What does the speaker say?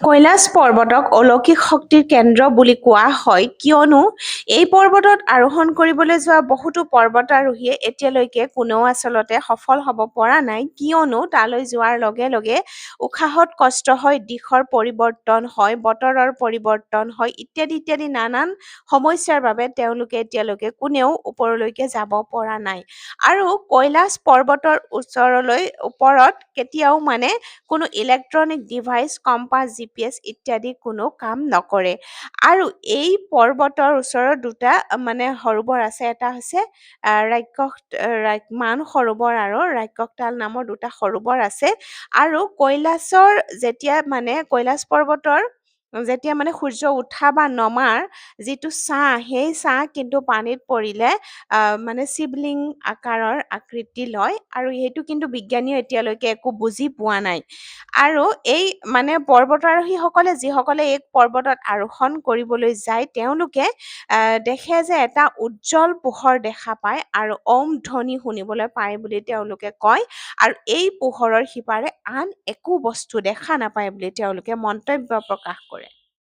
কৈলাশ পৰ্বতক অলৌকিক শক্তিৰ কেন্দ্ৰ বুলি কোৱা হয় কিয়নো এই পৰ্বতত আৰোহণ কৰিবলৈ যোৱা বহুতো পৰ্বতাৰোহীয়ে এতিয়ালৈকে কোনেও আচলতে সফল হ'ব পৰা নাই কিয়নো তালৈ যোৱাৰ লগে লগে উশাহত কষ্ট হয়, দিশৰ পৰিৱৰ্তন হয়, বতৰৰ পৰিৱৰ্তন হয় ইত্যাদি ইত্যাদি নানান সমস্যাৰ বাবে তেওঁলোকে এতিয়ালৈকে কোনেও ওপৰলৈকে যাব পৰা নাই। আৰু কৈলাশ পৰ্বতৰ ওপৰত কেতিয়াও কোনো ইলেক্ট্ৰনিক ডিভাইচ, কম্পাছ, GPS ইত্যাদি কোনো কাম নকৰে। আৰু এই পৰ্বতৰ ওচৰত দুটা সৰোবৰ আছে। এটা হৈছে মান সৰোবৰ আৰু ৰাক্ষসতাল নামৰ দুটা সৰোবৰ আছে। আৰু কৈলাশৰ কৈলাশ পৰ্বতৰ যেতিয়া সূৰ্য উঠা বা নমাৰ যিটো ছাঁ, সেই ছাঁ কিন্তু পানীত পৰিলে শিৱলিং আকাৰৰ আকৃতি লয় আৰু সেইটো কিন্তু বিজ্ঞানীয়ে এতিয়ালৈকে একো বুজি পোৱা নাই। আৰু এই পৰ্বতাৰোহীসকলে যিসকলে এই পৰ্বতত আৰোহণ কৰিবলৈ যায় তেওঁলোকে দেখে যে এটা উজ্জ্বল পোহৰ দেখা পায় আৰু ওম ধ্বনি শুনিবলৈ পায় বুলি তেওঁলোকে কয় আৰু এই পোহৰৰ সিপাৰে আন একো বস্তু দেখা নাপায় বুলি তেওঁলোকে মন্তব্য প্ৰকাশ কৰে।